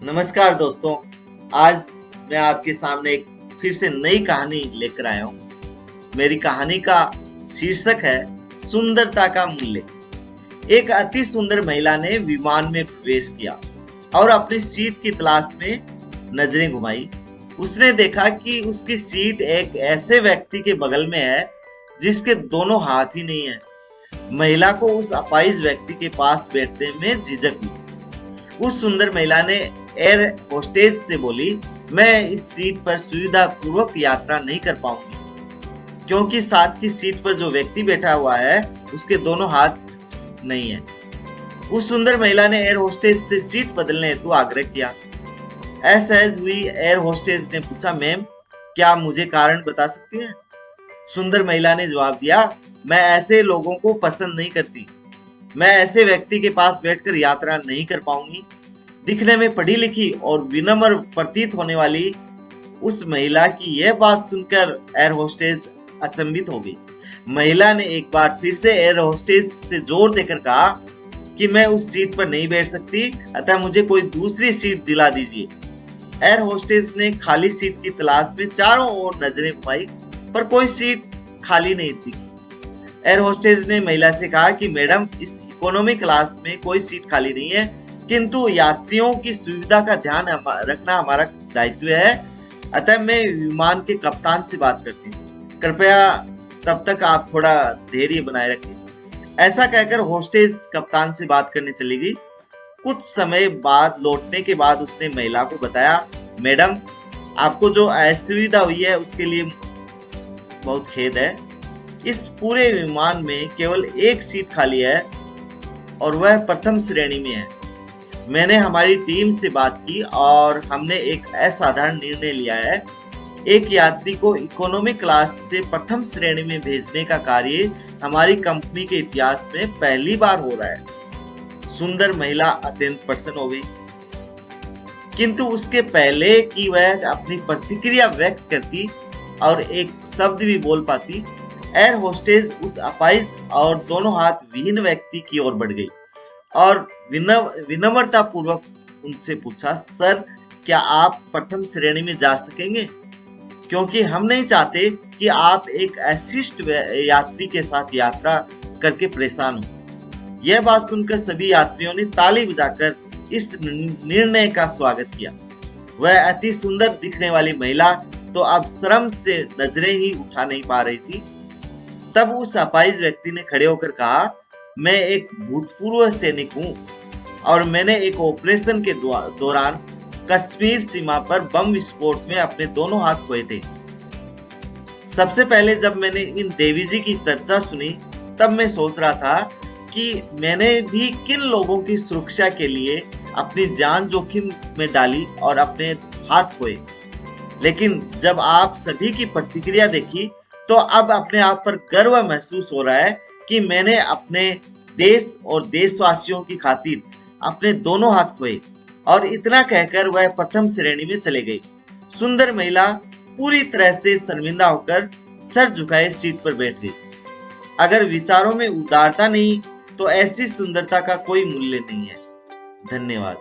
नमस्कार दोस्तों। आज मैं आपके सामने एक फिर से नई कहानी लेकर आया हूँ। मेरी कहानी का शीर्षक है सुंदरता का मूल्य। एक अति सुंदर महिला ने विमान में प्रवेश किया और अपनी सीट की तलाश में नजरें घुमाई। उसने देखा कि उसकी सीट एक ऐसे व्यक्ति के बगल में है जिसके दोनों हाथ ही नहीं है। महिला को उस अपाहिज व्यक्ति के पास बैठने में झिझक हुई। उस सुंदर महिला ने एयर होस्टेस से बोली, मैं इस सीट पर सुविधा पूर्वक यात्रा नहीं कर पाऊंगी क्योंकि साथ की सीट पर जो व्यक्ति बैठा हुआ है उसके दोनों हाथ नहीं है। उस सुंदर महिला ने एयर होस्टेस से सीट बदलने हेतु आग्रह किया। असहज हुई एयर होस्टेस ने पूछा, मैम क्या मुझे कारण बता सकती हैं? सुंदर महिला ने जवाब दिया, मैं ऐसे लोगों को पसंद नहीं करती। मैं ऐसे व्यक्ति के पास बैठकर यात्रा नहीं कर पाऊंगी। दिखने में पढ़ी लिखी और विनम्र प्रतीत होने वाली उस महिला की यह बात सुनकर एयर होस्टेस अचंभित हो गई। महिला ने एक बार फिर से एयर होस्टेस से जोर देकर कहा कि मैं उस सीट पर नहीं बैठ सकती, अतः मुझे कोई दूसरी सीट दिला दीजिए। एयर होस्टेस ने खाली सीट की तलाश में चारों ओर नजरें घुमाई पर कोई सीट खाली नहीं दिखी। एयर होस्टेस ने महिला से कहा कि मैडम, इस इकोनॉमी क्लास में कोई सीट खाली नहीं है, किंतु यात्रियों की सुविधा का ध्यान रखना हमारा दायित्व है, अतः मैं विमान के कप्तान से बात करती हूँ। कृपया तब तक आप थोड़ा धैर्य बनाए रखें। ऐसा कहकर होस्टेस कप्तान से बात करने चली गई। कुछ समय बाद लौटने के बाद उसने महिला को बताया, मैडम आपको जो असुविधा हुई है उसके लिए बहुत खेद है। इस पूरे विमान में केवल एक सीट खाली है और वह प्रथम श्रेणी में है। मैंने हमारी टीम से बात की और हमने एक असाधारण निर्णय लिया है। एक यात्री को इकोनॉमी क्लास से प्रथम श्रेणी में भेजने का कार्य हमारी कंपनी के इतिहास में पहली बार हो रहा है। सुंदर महिला अत्यंत प्रसन्न हो गई, किंतु उसके पहले कि वह अपनी प्रतिक्रिया व्यक्त करती और एक शब्द भी बोल पाती, एयर होस्टेस उस अपाहिज और दोनों हाथ विहीन व्यक्ति की ओर बढ़ गई और विनम्रता पूर्वक उनसे पूछा, सर क्या आप प्रथम श्रेणी में जा सकेंगे? क्योंकि हम नहीं चाहते कि आप एक अशिष्ट यात्री के साथ यात्रा करके परेशान हो। यह बात सुनकर सभी यात्रियों ने ताली बजाकर इस निर्णय का स्वागत किया। वह अति सुंदर दिखने वाली महिला तो अब शर्म से नजरें ही उठा नहीं पा रही थी। तब उस अपाहिज व्यक्ति ने खड़े होकर कहा, मैं एक भूतपूर्व सैनिक हूँ और मैंने एक ऑपरेशन के दौरान कश्मीर सीमा पर बम विस्फोट में अपने दोनों हाथ खोए थे। सबसे पहले जब मैंने इन देवी जी की चर्चा सुनी तब मैं सोच रहा था कि मैंने भी किन लोगों की सुरक्षा के लिए अपनी जान जोखिम में डाली और अपने हाथ खोए। लेकिन जब आप सभी की प्रतिक्रिया देखी तो अब अपने आप पर गर्व महसूस हो रहा है कि मैंने अपने देश और देशवासियों की खातिर अपने दोनों हाथ खोए। और इतना कहकर वह प्रथम श्रेणी में चले गई। सुंदर महिला पूरी तरह से शर्मिंदा होकर सर झुकाए सीट पर बैठ गई। अगर विचारों में उदारता नहीं तो ऐसी सुंदरता का कोई मूल्य नहीं है। धन्यवाद।